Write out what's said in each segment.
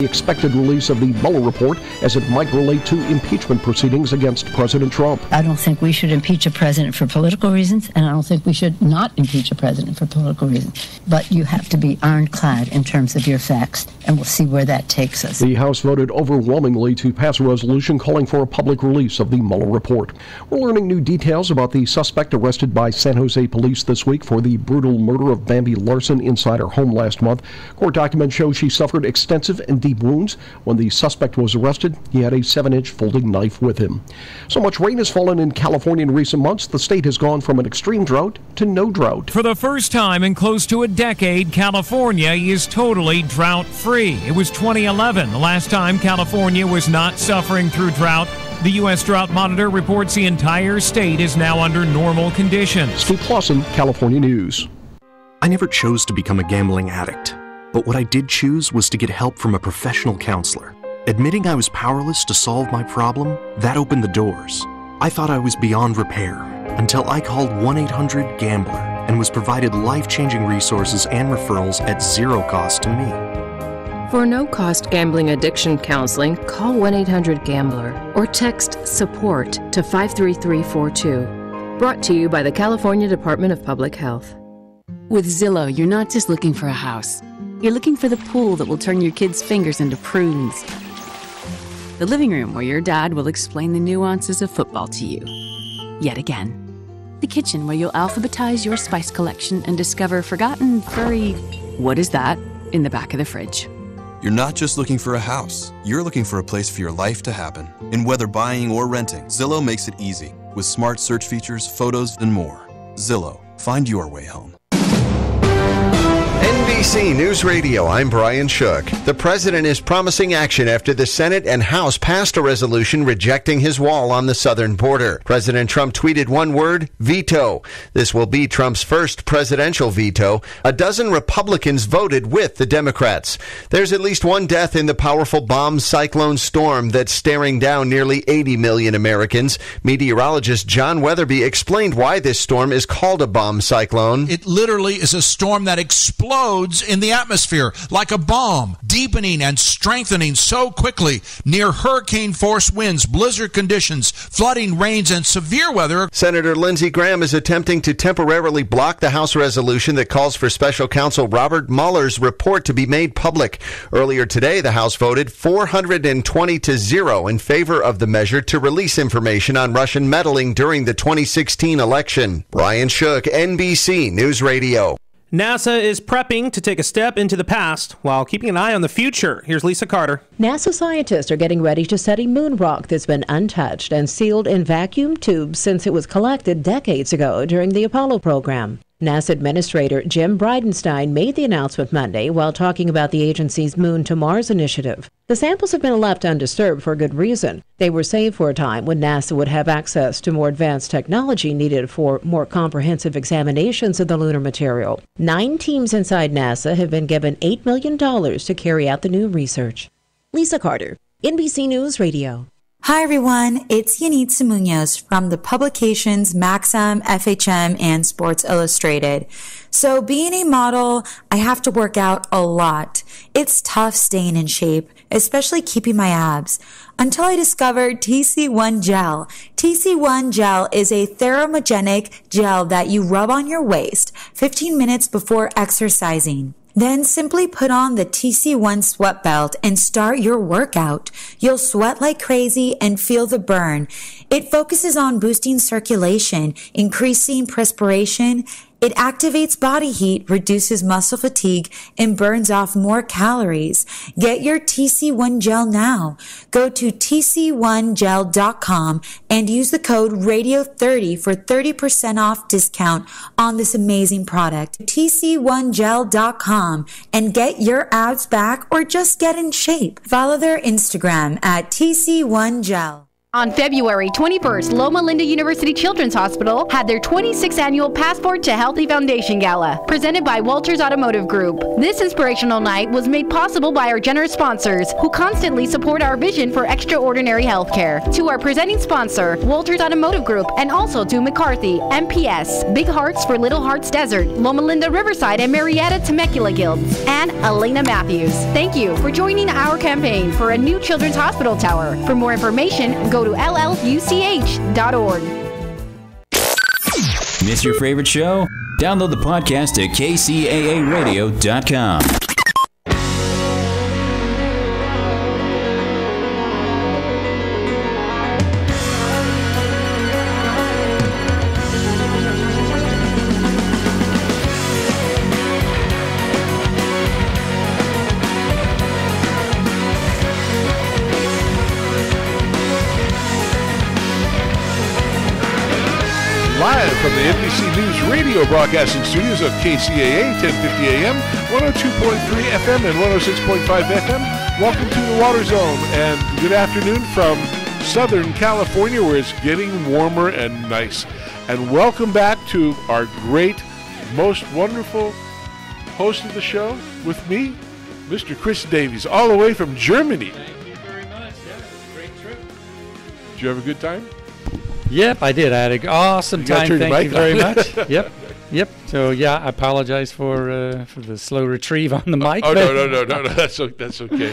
The expected release of the Mueller report as it might relate to impeachment proceedings against President Trump. I don't think we should impeach a president for political reasons, and I don't think we should not impeach a president for political reasons. But you have to be ironclad in terms of your facts, and we'll see where that takes us. The House voted overwhelmingly to pass a resolution calling for a public release of the Mueller report. We're learning new details about the suspect arrested by San Jose police this week for the brutal murder of Bambi Larson inside her home last month. Court documents show she suffered extensive and deep wounds. When the suspect was arrested, he had a 7-inch folding knife with him. So much rain has fallen in California in recent months, the state has gone from an extreme drought to no drought. For the first time in close to a decade, California is totally drought-free. It was 2011, the last time California was not suffering through drought. The U.S. Drought Monitor reports the entire state is now under normal conditions. Steve Clausen, California News. I never chose to become a gambling addict. But what I did choose was to get help from a professional counselor. Admitting I was powerless to solve my problem, that opened the doors. I thought I was beyond repair until I called 1-800-GAMBLER and was provided life-changing resources and referrals at zero cost to me. For no-cost gambling addiction counseling, call 1-800-GAMBLER or text SUPPORT to 53342. Brought to you by the California Department of Public Health. With Zillow, you're not just looking for a house. You're looking for the pool that will turn your kids' fingers into prunes. The living room where your dad will explain the nuances of football to you. Yet again. The kitchen where you'll alphabetize your spice collection and discover forgotten, furry, what is that, in the back of the fridge. You're not just looking for a house. You're looking for a place for your life to happen. And whether buying or renting, Zillow makes it easy. With smart search features, photos, and more. Zillow. Find your way home. NBC News Radio, I'm Brian Shook. The president is promising action after the Senate and House passed a resolution rejecting his wall on the southern border. President Trump tweeted one word, veto. This will be Trump's first presidential veto. A dozen Republicans voted with the Democrats. There's at least one death in the powerful bomb cyclone storm that's staring down nearly 80 million Americans. Meteorologist John Weatherby explained why this storm is called a bomb cyclone. It literally is a storm that explodes in the atmosphere like a bomb, deepening and strengthening so quickly. Near hurricane force winds, blizzard conditions, flooding, rains, and severe weather. Senator Lindsey Graham is attempting to temporarily block the House resolution that calls for special counsel Robert Mueller's report to be made public. Earlier today, the House voted 420-0 in favor of the measure to release information on Russian meddling during the 2016 election. Brian Shook, NBC News Radio. NASA is prepping to take a step into the past while keeping an eye on the future. Here's Lisa Carter. NASA scientists are getting ready to study moon rock that's been untouched and sealed in vacuum tubes since it was collected decades ago during the Apollo program. NASA Administrator Jim Bridenstine made the announcement Monday while talking about the agency's Moon to Mars initiative. The samples have been left undisturbed for good reason. They were saved for a time when NASA would have access to more advanced technology needed for more comprehensive examinations of the lunar material. 9 teams inside NASA have been given $8 million to carry out the new research. Lisa Carter, NBC News Radio. Hi everyone, it's Yanitza Munoz from the publications Maxim, FHM, and Sports Illustrated. So being a model, I have to work out a lot. It's tough staying in shape, especially keeping my abs, until I discovered TC1 Gel. TC1 Gel is a thermogenic gel that you rub on your waist 15 minutes before exercising. Then simply put on the TC1 sweat belt and start your workout. You'll sweat like crazy and feel the burn. It focuses on boosting circulation, increasing perspiration. It activates body heat, reduces muscle fatigue, and burns off more calories. Get your TC1 Gel now. Go to tc1gel.com and use the code RADIO30 for 30% off discount on this amazing product. tc1gel.com and get your abs back or just get in shape. Follow their Instagram at TC1Gel. On February 21st, Loma Linda University Children's Hospital had their 26th annual Passport to Healthy Foundation Gala, presented by Walters Automotive Group. This inspirational night was made possible by our generous sponsors, who constantly support our vision for extraordinary healthcare. To our presenting sponsor, Walters Automotive Group, and also to McCarthy, MPS, Big Hearts for Little Hearts Desert, Loma Linda Riverside and Marietta Temecula Guilds, and Elena Matthews. Thank you for joining our campaign for a new children's hospital tower. For more information, go to lluch.org. Miss your favorite show? Download the podcast at kcaaradio.com. Live from the NBC News radio broadcasting studios of KCAA, 1050 AM, 102.3 FM, and 106.5 FM. Welcome to the Water Zone, and good afternoon from Southern California, where it's getting warmer and nice. And welcome back to our great, most wonderful host of the show with me, Mr. Chris Davies, all the way from Germany. Thank you very much. Yeah, great trip. Did you have a good time? Yep, I did. I had an awesome time. Thank you very much. Yep. So yeah, I apologize for the slow retrieve on the mic. Oh no, that's okay.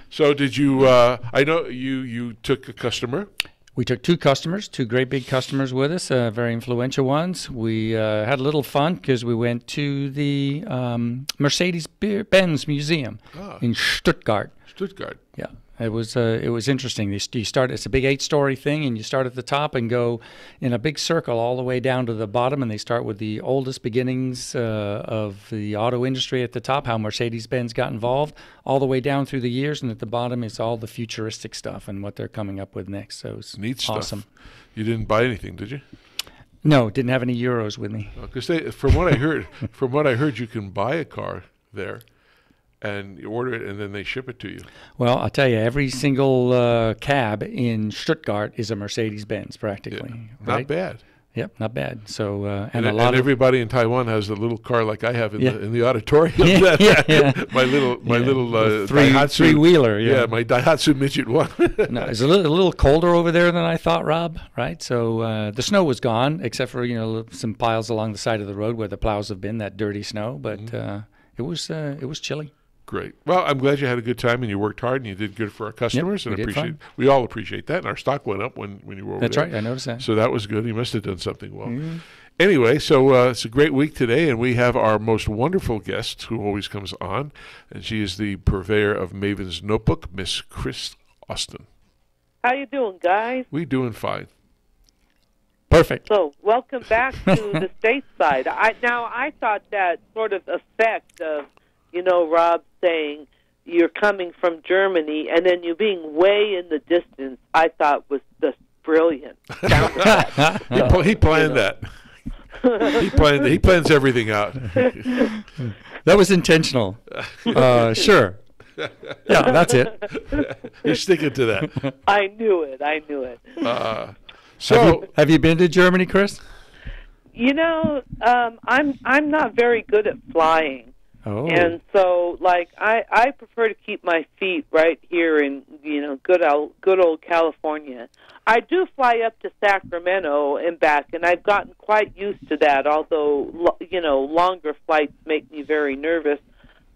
So did you? I know you took a customer. We took two customers, two great big customers with us, very influential ones. We had a little fun because we went to the Mercedes-Benz Museum in Stuttgart. Yeah. It was interesting. You start. It's a big 8-story thing, and you start at the top and go in a big circle all the way down to the bottom. And they start with the oldest beginnings of the auto industry at the top, how Mercedes-Benz got involved, all the way down through the years. And at the bottom is all the futuristic stuff and what they're coming up with next. So it's neat awesome. Stuff. You didn't buy anything, did you? No, didn't have any euros with me. Because from what I heard, you can buy a car there. And you order it, and then they ship it to you. Well, I'll tell you, every single cab in Stuttgart is a Mercedes-Benz, practically. Yeah, right? Not bad. Yep, not bad. So, and everybody in Taiwan has a little car like I have in the auditorium. My little Daihatsu three-wheeler. Yeah, my Daihatsu midget one. No, it's a little colder over there than I thought, Rob. Right. So the snow was gone, except for some piles along the side of the road where the plows have been, that dirty snow. But it was chilly. Great. Well, I'm glad you had a good time and you worked hard and you did good for our customers. Yep, we all appreciate that. And our stock went up when you were over That's there. Right. I noticed that. So that was good. You must have done something well. Mm-hmm. Anyway, so it's a great week today, and we have our most wonderful guest who always comes on, and she is the purveyor of Maven's Notebook, Miss Chris Austin. How you doing, guys? We doing fine. Perfect. So, welcome back to the stateside. I thought that sort of effect of, Rob saying you're coming from Germany and then you being way in the distance, I thought was just brilliant. He planned that. He plans everything out. That was intentional. Sure. Yeah, that's it. You're sticking to that. I knew it. So, have you been to Germany, Chris? I'm not very good at flying. Oh. And so, I prefer to keep my feet right here in, good old California. I do fly up to Sacramento and back, and I've gotten quite used to that, although, longer flights make me very nervous.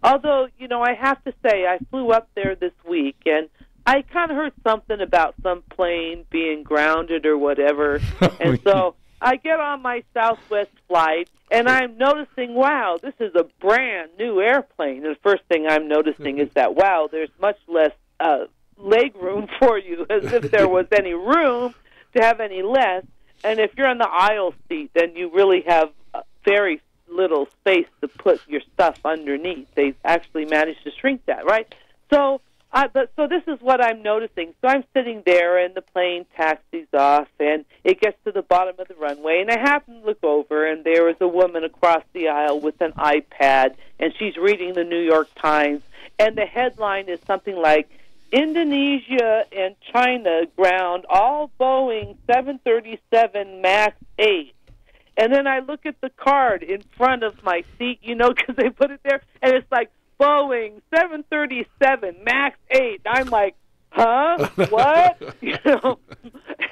Although, I have to say, I flew up there this week, and I kind of heard something about some plane being grounded or whatever, and so I get on my Southwest flight, and I'm noticing, wow, this is a brand new airplane. And the first thing I'm noticing is that, wow, there's much less leg room for you, as if there was any room to have any less. And if you're in the aisle seat, then you really have very little space to put your stuff underneath. They've actually managed to shrink that, right? So this is what I'm noticing. So I'm sitting there, and the plane taxis off, and it gets to the bottom of the runway, and I happen to look over, and there is a woman across the aisle with an iPad, and she's reading the New York Times, and the headline is something like, Indonesia and China ground all Boeing 737 MAX 8. And then I look at the card in front of my seat, because they put it there, and it's like Boeing 737 MAX 8. And I'm like, huh? What?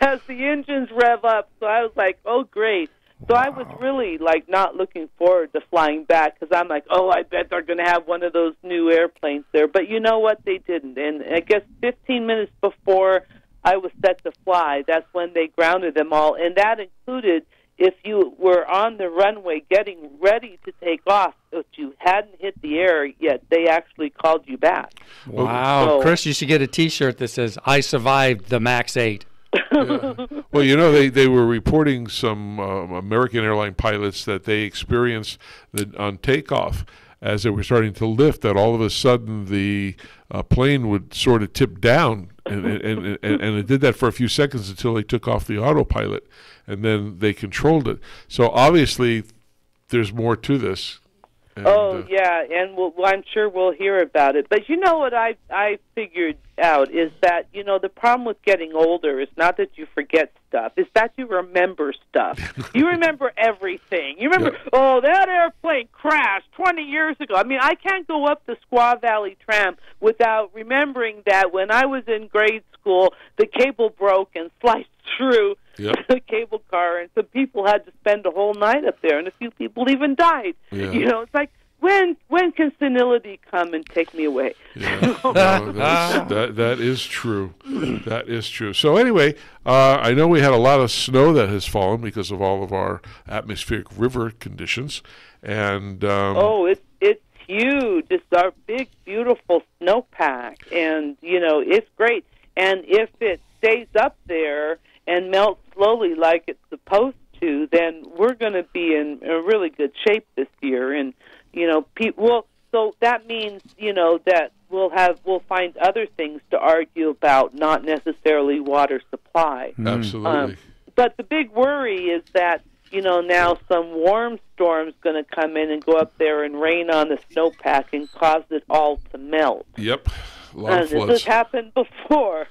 As the engines rev up. So I was like, oh, great. So I was really, not looking forward to flying back because I'm like, oh, I bet they're going to have one of those new airplanes there. But you know what? They didn't. And I guess 15 minutes before I was set to fly, that's when they grounded them all. And that included if you were on the runway getting ready to take off, but you hadn't hit the air yet, they actually called you back. Wow. So, Chris, you should get a T-shirt that says, I survived the MAX 8. Yeah. Well, they were reporting some American airline pilots that they experienced on takeoff as they were starting to lift, that all of a sudden the plane would sort of tip down, and it did that for a few seconds until they took off the autopilot, and then they controlled it. So obviously there's more to this. And, yeah, and I'm sure we'll hear about it. But you know what I figured out is that, the problem with getting older is not that you forget stuff, it's that you remember stuff. You remember everything. You remember, that airplane crashed 20 years ago. I mean, I can't go up the Squaw Valley tram without remembering that when I was in grade school, the cable broke and sliced through the cable car, and some people had to spend a whole night up there, and a few people even died. Yeah. It's like, when can senility come and take me away? Yeah. That is true. That is true. So anyway, I know we had a lot of snow that has fallen because of all of our atmospheric river conditions, and it's huge. It's our big, beautiful snowpack, and it's great. And if it stays up there and melts slowly like it's supposed to, then we're going to be in a really good shape this year. And so that means that we'll find other things to argue about, not necessarily water supply. Absolutely. But the big worry is that now some warm storm's going to come in and go up there and rain on the snowpack and cause it all to melt. Yep. A lot of floods. This has happened before.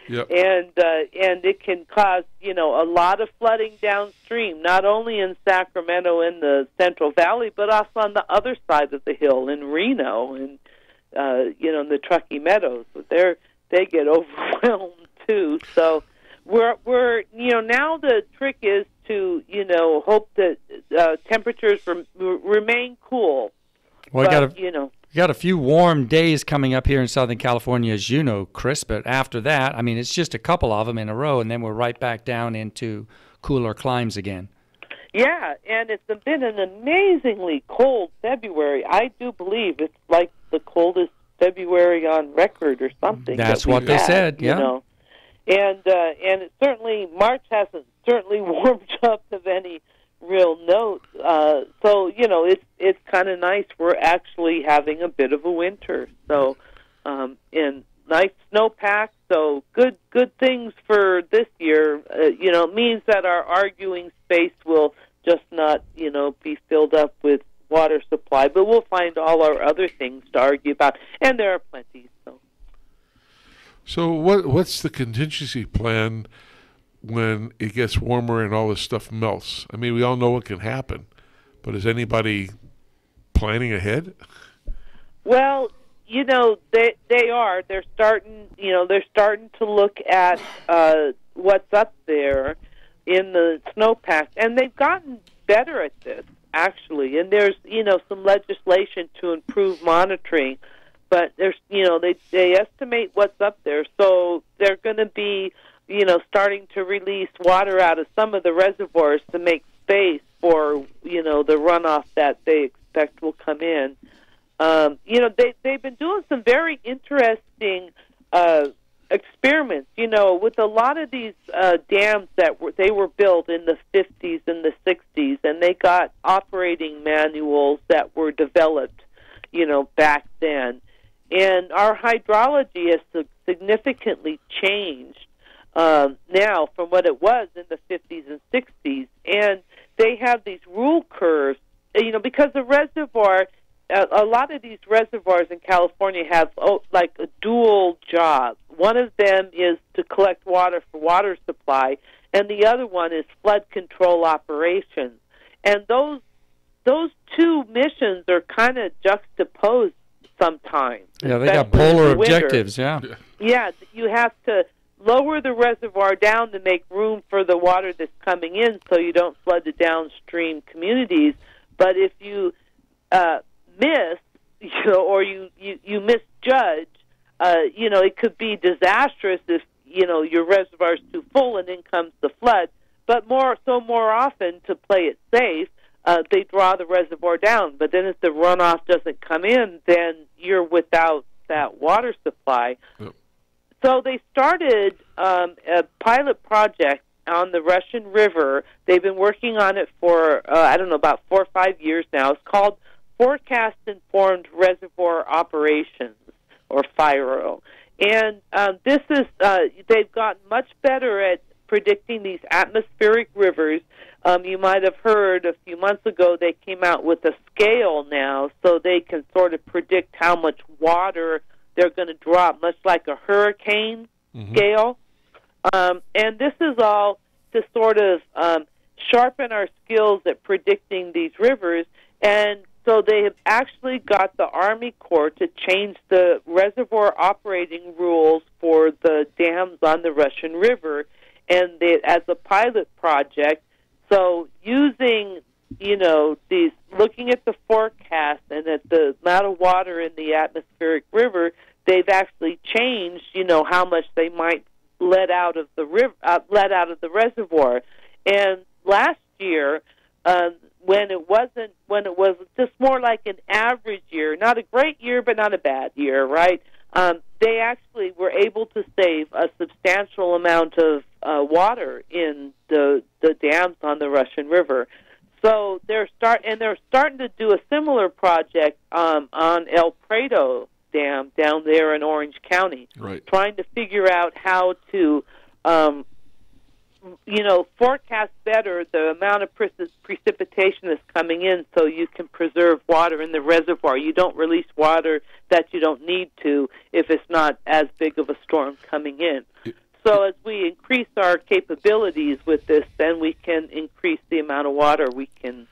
Yep. And it can cause, a lot of flooding downstream, not only in Sacramento in the Central Valley, but also on the other side of the hill in Reno and, in the Truckee Meadows. They get overwhelmed too. So we're now the trick is to, hope that temperatures remain cool. Well, you got a few warm days coming up here in Southern California, as you know, Chris, but after that, I mean, it's just a couple of them in a row, and then we're right back down into cooler climes again. Yeah, and it's been an amazingly cold February. I do believe it's like the coldest February on record or something. That's what they said, yeah. And it certainly, March hasn't certainly warmed up of any real note. So, it's kind of nice. We're actually having a bit of a winter. So, and nice snowpack. So good things for this year. It means that our arguing space will just not, be filled up with water supply, but we'll find all our other things to argue about. And there are plenty. So what's the contingency plan when it gets warmer and all this stuff melts? I mean, we all know what can happen, but is anybody planning ahead? Well, they are. They're starting to look at what's up there in the snowpack, and they've gotten better at this actually. And there's some legislation to improve monitoring, but there's they estimate what's up there, so they're going to be starting to release water out of some of the reservoirs to make space for, the runoff that they expect will come in. They've been doing some very interesting experiments, with a lot of these dams that they were built in the 50s and the 60s, and they got operating manuals that were developed, back then. And our hydrology has significantly changed now from what it was in the 50s and 60s. And they have these rule curves, because the reservoir a lot of these reservoirs in California have like a dual job. One of them is to collect water for water supply, and the other one is flood control operations. And those two missions are kind of juxtaposed sometimes. Yeah, they got polar objectives, yeah. Yeah, you have to lower the reservoir down to make room for the water that's coming in so you don't flood the downstream communities. But if you miss, or you misjudge, it could be disastrous if, your reservoir's too full and in comes the flood. But more often, to play it safe, they draw the reservoir down. But then if the runoff doesn't come in, then you're without that water supply. Yep. So they started a pilot project on the Russian River. They've been working on it for, about 4 or 5 years now. It's called Forecast Informed Reservoir Operations, or FIRO. And this is, they've gotten much better at predicting these atmospheric rivers. You might have heard a few months ago they came out with a scale now, so they can sort of predict how much water they're going to drop, much like a hurricane scale. And this is all to sort of sharpen our skills at predicting these rivers. And so they have actually got the Army Corps to change the reservoir operating rules for the dams on the Russian River, and as a pilot project. So using, these, looking at the forecast and at the amount of water in the atmospheric river, they've actually changed, how much they might let out of the reservoir. And last year, when it was just more like an average year, not a great year, but not a bad year, right? They actually were able to save a substantial amount of water in the dams on the Russian River. So they're starting to do a similar project on El Prado Dam down there in Orange County, right, trying to figure out how to forecast better the amount of precipitation that's coming in so you can preserve water in the reservoir. You don't release water that you don't need to if it's not as big of a storm coming in. So as we increase our capabilities with this, then we can increase the amount of water we can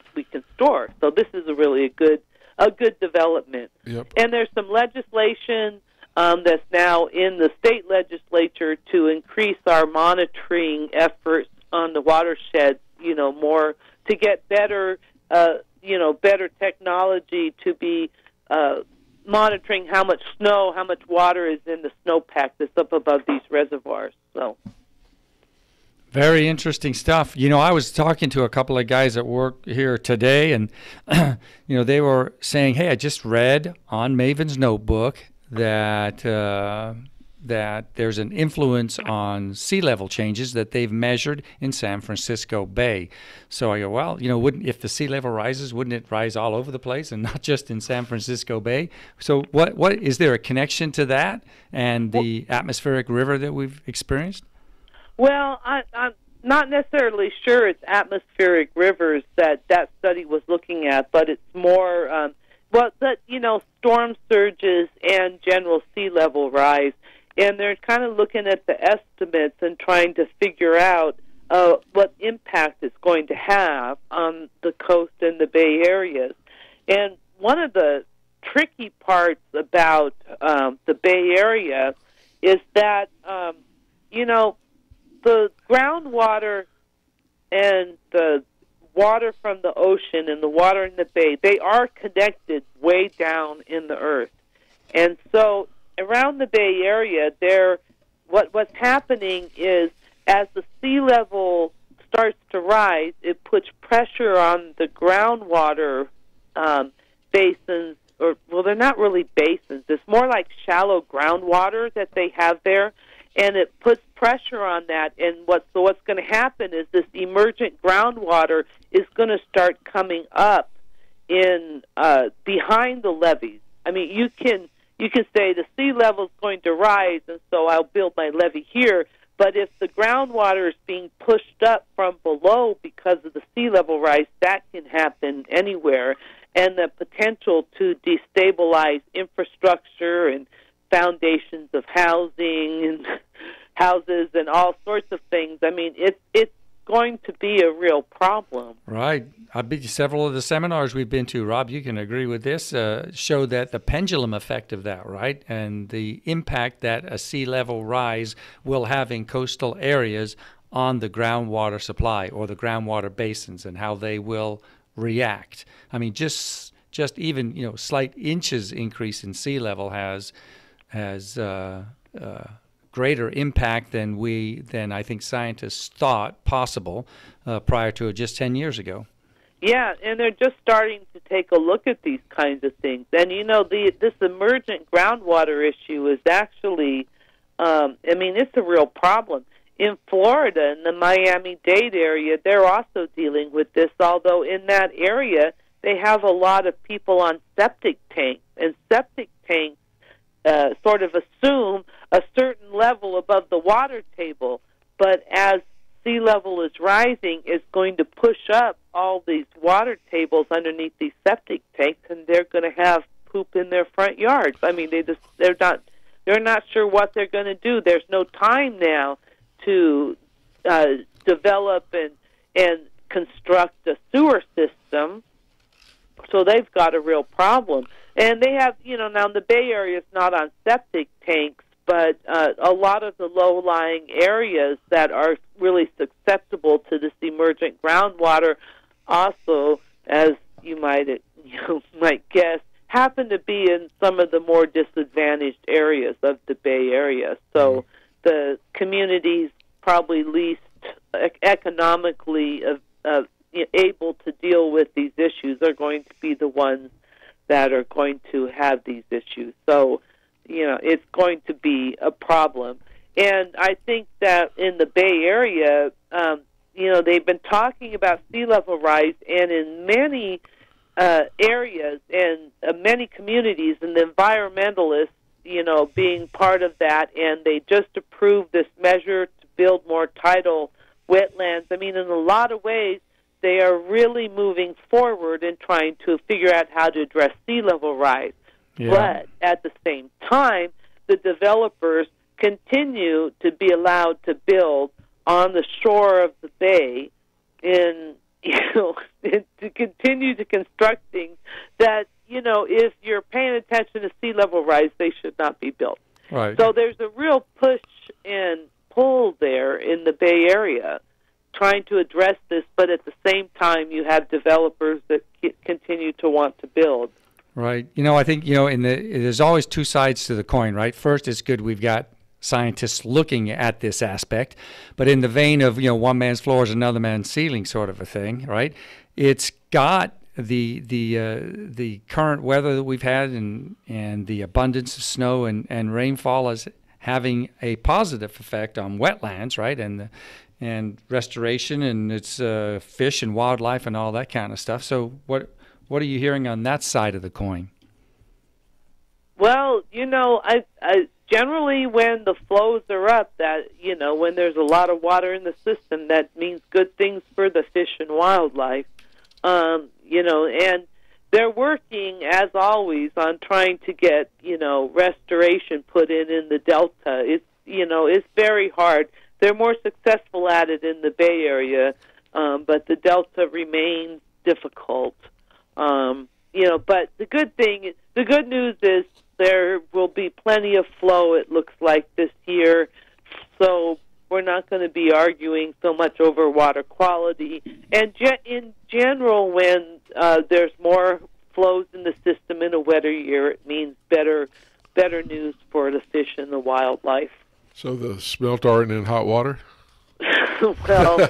store. So this is a good development. Yep. And there's some legislation that's now in the state legislature to increase our monitoring efforts on the watershed, more to get better, better technology to be monitoring how much snow, how much water is in the snowpack that's up above these reservoirs. So, very interesting stuff. I was talking to a couple of guys at work here today, and they were saying, "Hey, I just read on Maven's notebook that there's an influence on sea level changes that they've measured in San Francisco Bay." So I go, well, if the sea level rises, wouldn't it rise all over the place and not just in San Francisco Bay? So what is there a connection to that and the atmospheric river that we've experienced? Well, I'm not necessarily sure it's atmospheric rivers that study was looking at, but it's more storm surges and general sea level rise. And they're kind of looking at the estimates and trying to figure out what impact it's going to have on the coast and the Bay areas. And one of the tricky parts about the Bay Area is that, the groundwater and the water from the ocean and the water in the bay, they are connected way down in the earth. And so around the Bay Area, what's happening is as the sea level starts to rise, it puts pressure on the groundwater basins, they're not really basins. It's more like shallow groundwater that they have there, and it puts pressure on that. And what's going to happen is this emergent groundwater is going to start coming up in behind the levees. I mean, you can say the sea level is going to rise, and so I'll build my levee here. But if the groundwater is being pushed up from below because of the sea level rise, that can happen anywhere. and the potential to destabilize infrastructure and foundations of housing and houses and all sorts of things. I mean, it's going to be a real problem. Right. I've been to several of the seminars we've been to. Rob, you can agree with this, show that the pendulum effect of that, right? And the impact that a sea level rise will have in coastal areas on the groundwater supply or the groundwater basins and how they will react. I mean, just even, slight inches increase in sea level has greater impact than I think scientists thought possible prior to just 10 years ago. Yeah, and they're just starting to take a look at these kinds of things. And, this emergent groundwater issue is actually, it's a real problem. In Florida, in the Miami-Dade area, they're also dealing with this, although in that area they have a lot of people on septic tanks, and septic tanks sort of assume a certain level above the water table, but as sea level is rising, it's going to push up all these water tables underneath these septic tanks, and they're going to have poop in their front yards. I mean, they're not sure what they're going to do. There's no time now to develop and construct a sewer system, so they've got a real problem. And they have, now the Bay Area is not on septic tanks, but a lot of the low-lying areas that are really susceptible to this emergent groundwater also, as you might guess, happen to be in some of the more disadvantaged areas of the Bay Area. So the communities probably least economically able to deal with these issues are going to be the ones that are going to have these issues. So, it's going to be a problem. And I think that in the Bay Area, they've been talking about sea level rise, and in many areas and many communities, and the environmentalists, being part of that, and they just approved this measure to build more tidal wetlands. I mean, in a lot of ways, they are really moving forward in trying to figure out how to address sea level rise. Yeah. But at the same time, the developers continue to be allowed to build on the shore of the bay to continue to construct things that, if you're paying attention to sea level rise, they should not be built. Right. So there's a real push and pull there in the Bay Area trying to address this, but at the same time you have developers that continue to want to build. Right. I think, there's always two sides to the coin, right? First, it's good we've got scientists looking at this aspect, but in the vein of, one man's floor is another man's ceiling sort of a thing, right? It's got the current weather that we've had and the abundance of snow and rainfall is having a positive effect on wetlands, right? And restoration and its fish and wildlife and all that kind of stuff. So what are you hearing on that side of the coin? Well, I generally when the flows are up, that when there's a lot of water in the system, that means good things for the fish and wildlife. And they're working as always on trying to get restoration put in the Delta. It's very hard. They're more successful at it in the Bay Area, but the Delta remains difficult. But the good news is there will be plenty of flow, it looks like, this year. So we're not going to be arguing so much over water quality. And in general, when there's more flows in the system in a wetter year, it means better news for the fish and the wildlife. So the smelt aren't in hot water? Well,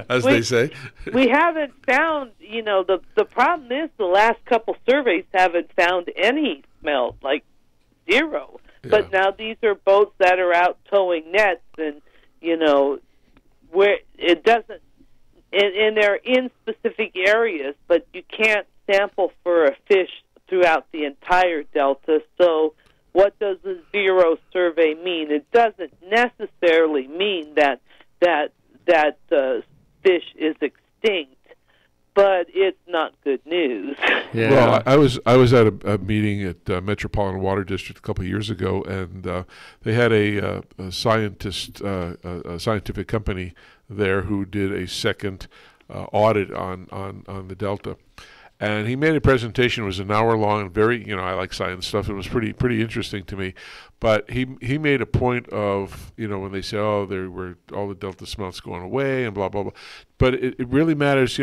as they say. We haven't found, the problem is the last couple surveys haven't found any smelt, like zero. Yeah. But now these are boats that are out towing nets, and, where it doesn't, and they're in specific areas, but you can't sample for a fish throughout the entire Delta. So what does a zero survey mean? It doesn't necessarily mean that fish is extinct, but it's not good news. Yeah. Well, I was at a meeting at Metropolitan Water District a couple of years ago, and they had a scientific company there who did a second audit on the Delta. And he made a presentation. It was an hour long and very, I like science stuff. It was pretty interesting to me. But he made a point of, when they say, all the Delta smelt's going away and blah, blah, blah. But it really matters,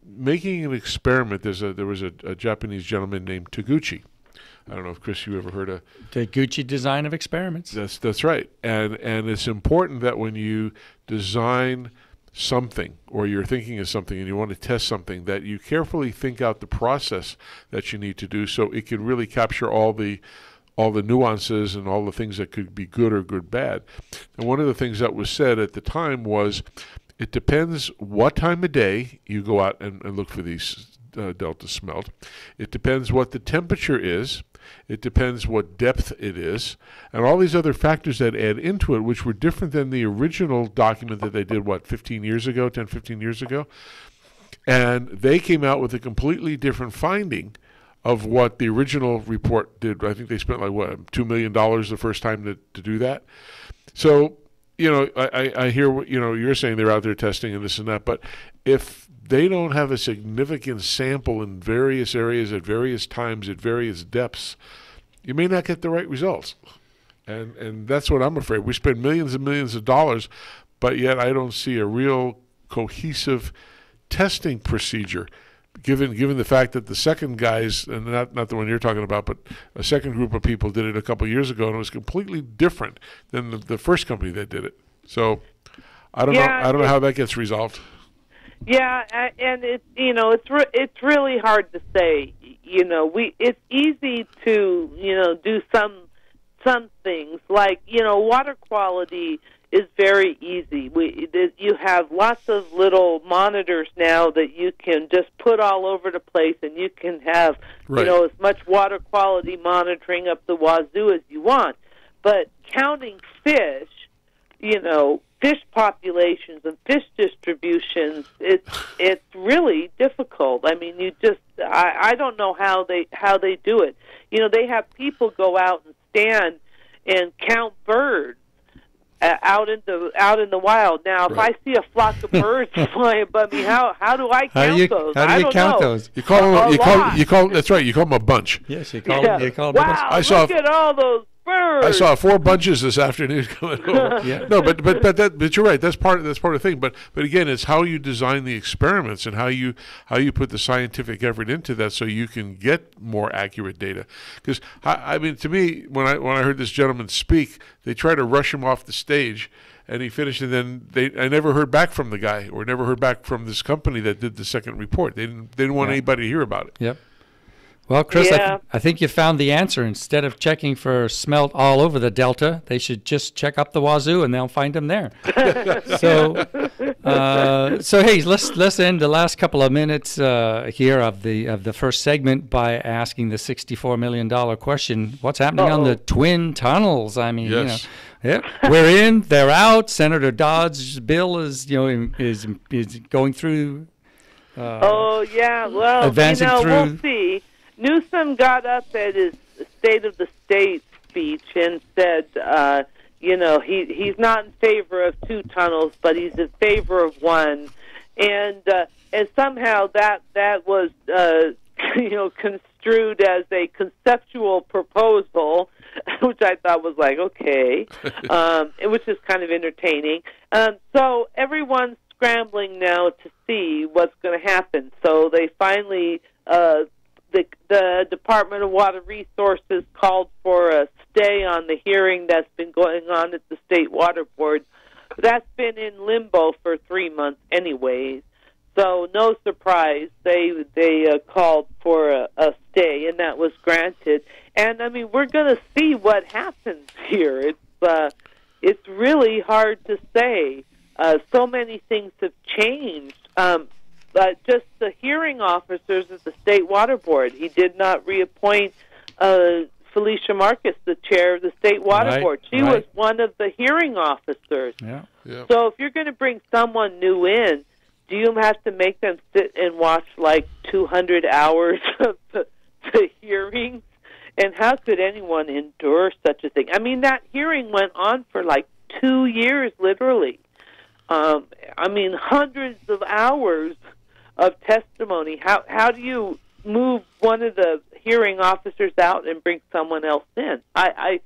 making an experiment. There was a Japanese gentleman named Taguchi. I don't know if, Chris, you ever heard of Taguchi design of experiments. That's right. And it's important that when you design something, or you're thinking of something and you want to test something, that you carefully think out the process that you need to do so it can really capture all the nuances and all the things that could be good or bad. And one of the things that was said at the time was, it depends what time of day you go out and look for these Delta smelt. It depends what the temperature is. It depends what depth it is, and all these other factors that add into it, which were different than the original document that they did, 10, 15 years ago. And they came out with a completely different finding of what the original report did. I think they spent $2 million the first time to do that. So, I hear what you're saying, they're out there testing and this and that, but if they don't have a significant sample in various areas at various times at various depths, you may not get the right results. And that's what I'm afraid. We spend millions and millions of dollars, but yet I don't see a real cohesive testing procedure, given the fact that the second guys, and not the one you're talking about, but a second group of people did it a couple of years ago, and it was completely different than the first company that did it. So I don't know how that gets resolved. Yeah, and it's really hard to say. It's easy to do some things, like water quality is very easy. You have lots of little monitors now that you can just put all over the place, and you can have as much water quality monitoring up the wazoo as you want. But counting fish, fish populations and fish distributions, it's really difficult. I mean, I don't know how they do it. They have people go out and stand and count birds out in the wild. Now, if I see a flock of birds flying above me, how do I count those? How do you count those? You call them. That's right. You call them a bunch. Yes, you call them. Wow! Look at all those birds. I saw 4 bunches this afternoon coming over. Yeah. No, but you're right. That's part of the thing. But again, it's how you design the experiments and how you put the scientific effort into that so you can get more accurate data. Because I mean, to me, when I heard this gentleman speak, they tried to rush him off the stage, and he finished, and then I never heard back from the guy, or never heard back from this company that did the second report. They didn't want anybody to hear about it. Yep. Well, Chris, I think you found the answer. Instead of checking for smelt all over the Delta, they should just check up the wazoo, and they'll find them there. So hey, let's end the last couple of minutes here of the first segment by asking the $64 million question: what's happening on the twin tunnels? I mean, yes. We're in, they're out. Senator Dodd's bill is is going through. Advancing through. We'll see. Newsom got up at his State of the State speech and said, he's not in favor of 2 tunnels, but he's in favor of 1, and somehow that was construed as a conceptual proposal, which I thought was like okay, which is kind of entertaining. So everyone's scrambling now to see what's going to happen. So they finally. The Department of Water Resources called for a stay on the hearing that's been going on at the State Water Board. That's been in limbo for 3 months anyways, so no surprise they called for a stay, and that was granted. And, I mean, we're going to see what happens here. It's really hard to say. So many things have changed. But just the hearing officers at the State Water Board. He did not reappoint Felicia Marcus, the chair of the State Water Board. She was one of the hearing officers. Yeah. So if you're going to bring someone new in, do you have to make them sit and watch like 200 hours of the hearings? And how could anyone endure such a thing? I mean, that hearing went on for like 2 years, literally. I mean, hundreds of hours of testimony. How do you move one of the hearing officers out and bring someone else in? I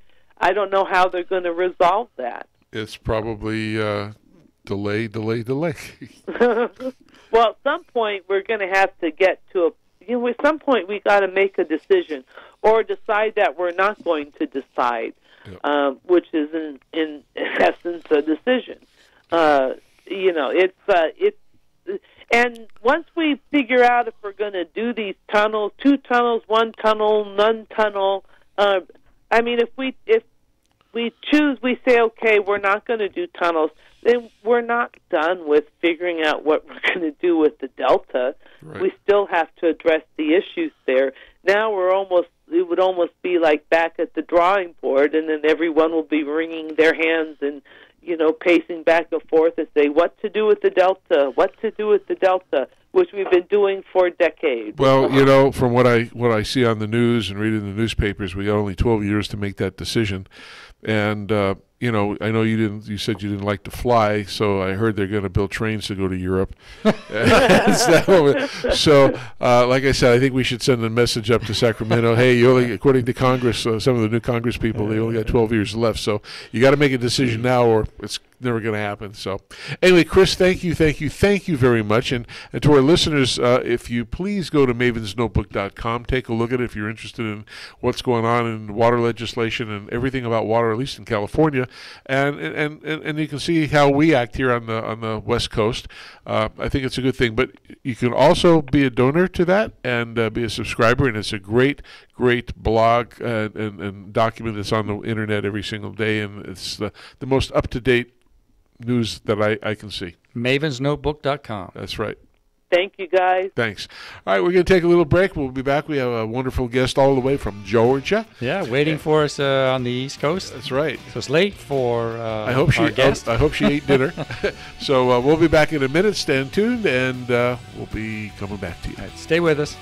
don't know how they're going to resolve that. It's probably delay. Well, at some point we're going to have to get to at some point we got to make a decision or decide that we're not going to decide, which is in essence a decision. It's and once we figure out if we're going to do these tunnels, 2 tunnels, 1 tunnel, none tunnel. I mean, if we choose, we say, okay, we're not going to do tunnels, then we're not done with figuring out what we're going to do with the Delta. Right. We still have to address the issues there. Now it would almost be like back at the drawing board, and then everyone will be wringing their hands and, pacing back and forth and say, what to do with the Delta, which we've been doing for decades. Well, from what I see on the news and read in the newspapers, we got only 12 years to make that decision. And, I know you said you didn't like to fly, so I heard they're going to build trains to go to Europe. So, like I said, I think we should send a message up to Sacramento. Hey, according to Congress, some of the new Congress people, they only got 12 years left. So you got to make a decision now or it's never going to happen. So anyway, Chris, thank you very much. And to our listeners, if you please go to mavensnotebook.com, take a look at it if you're interested in what's going on in water legislation and everything about water, at least in California. And you can see how we act here on the West Coast. I think it's a good thing. But you can also be a donor to that and be a subscriber. And it's a great blog and document that's on the internet every single day. And it's the most up-to-date news that I can see. mavensnotebook.com. That's right. Thank you, guys. Thanks. All right, we're going to take a little break. We'll be back. We have a wonderful guest all the way from Georgia. Yeah, waiting for us on the East Coast. That's right. So it's late for our guest. I hope she ate dinner. So we'll be back in a minute. Stand tuned, and we'll be coming back to you. All right, stay with us.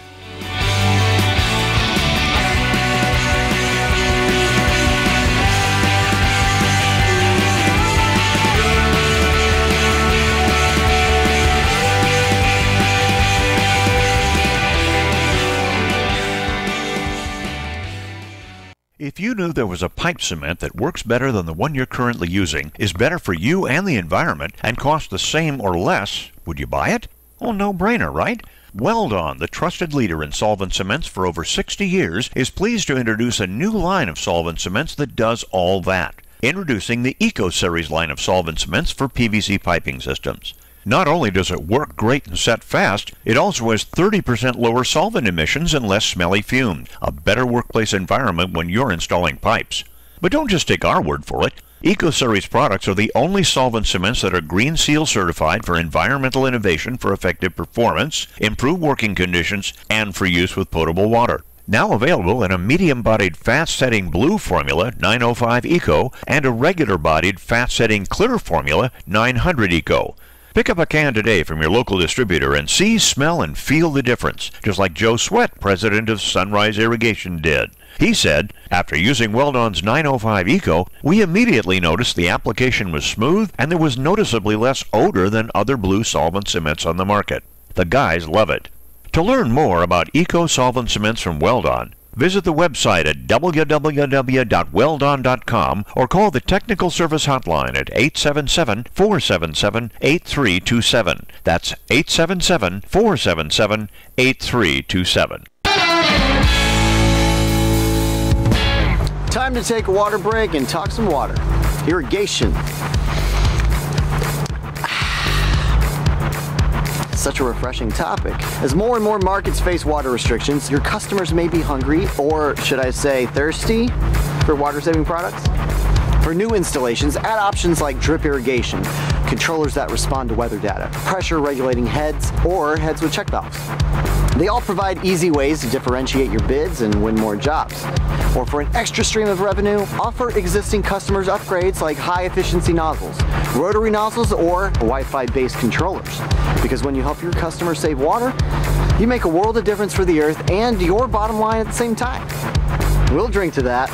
If you knew there was a pipe cement that works better than the one you're currently using, is better for you and the environment, and costs the same or less, would you buy it? Oh, no-brainer, right? Weldon, the trusted leader in solvent cements for over 60 years, is pleased to introduce a new line of solvent cements that does all that. Introducing the Eco Series line of solvent cements for PVC piping systems. Not only does it work great and set fast, it also has 30% lower solvent emissions and less smelly fumes, a better workplace environment when you're installing pipes. But don't just take our word for it. EcoSeries products are the only solvent cements that are Green Seal certified for environmental innovation for effective performance, improved working conditions, and for use with potable water. Now available in a medium-bodied fat-setting blue formula, 905 Eco, and a regular-bodied fat-setting clear formula, 900 Eco. Pick up a can today from your local distributor and see, smell, and feel the difference, just like Joe Sweat, president of Sunrise Irrigation, did. He said, after using Weldon's 905 Eco, we immediately noticed the application was smooth and there was noticeably less odor than other blue solvent cements on the market. The guys love it. To learn more about Eco solvent cements from Weldon, visit the website at www.weldon.com or call the technical service hotline at 877-477-8327. That's 877-477-8327. Time to take a water break and talk some water. Irrigation. Such a refreshing topic. As more and more markets face water restrictions, your customers may be hungry, or should I say thirsty, for water-saving products. For new installations, add options like drip irrigation, controllers that respond to weather data, pressure regulating heads, or heads with check valves. They all provide easy ways to differentiate your bids and win more jobs. Or for an extra stream of revenue, offer existing customers upgrades like high-efficiency nozzles, rotary nozzles, or Wi-Fi-based controllers. Because when you help your customers save water, you make a world of difference for the earth and your bottom line at the same time. We'll drink to that.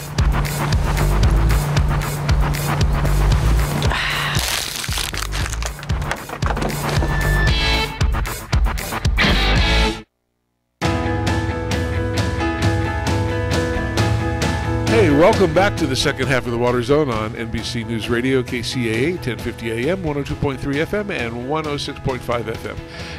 Hey, welcome back to the second half of the Water Zone on NBC News Radio, KCAA, 1050 AM, 102.3 FM, and 106.5 FM.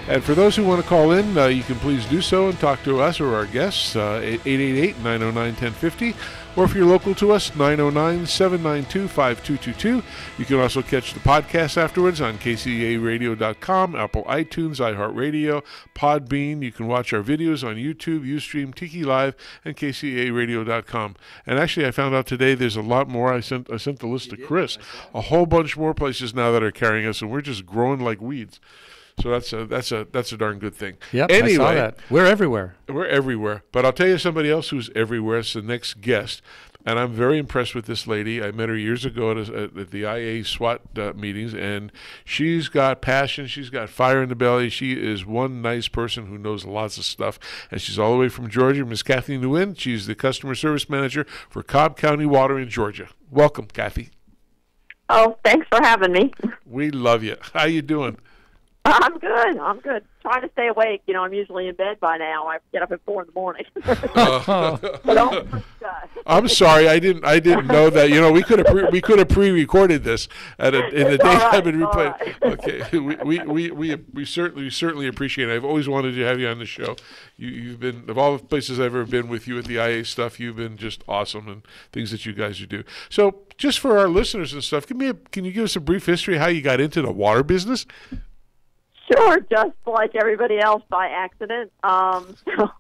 And for those who want to call in, you can please do so and talk to us or our guests, 888-909-1050. Or if you're local to us, 909-792-5222. You can also catch the podcast afterwards on kcaaradio.com, Apple iTunes, iHeartRadio, Podbean. You can watch our videos on YouTube, Ustream, Tiki Live, and kcaaradio.com. And actually, I found out today there's a lot more. I sent the list to Chris. A whole bunch more places now that are carrying us, and we're just growing like weeds. So that's a darn good thing. Yep, anyway, I saw that. We're everywhere. We're everywhere. But I'll tell you somebody else who's everywhere. It's the next guest. And I'm very impressed with this lady. I met her years ago at the IA SWAT meetings, and she's got passion. She's got fire in the belly. She is one nice person who knows lots of stuff. And she's all the way from Georgia. Miss Kathy Nguyen. She's the customer service manager for Cobb County Water in Georgia. Welcome, Kathy. Oh, thanks for having me. We love you. How you doing? I'm good. Trying to stay awake. You know, I'm usually in bed by now. I get up at 4 in the morning. I'm sorry, I didn't know that. You know, we could have pre-recorded this in the daytime and replayed. Okay, we certainly appreciate it. I've always wanted to have you on the show. You've been, of all the places I've ever been with you at the IA stuff, you've been just awesome and things that you guys do. So, just for our listeners and stuff, can you give us a brief history of how you got into the water business? Sure, just like everybody else by accident. So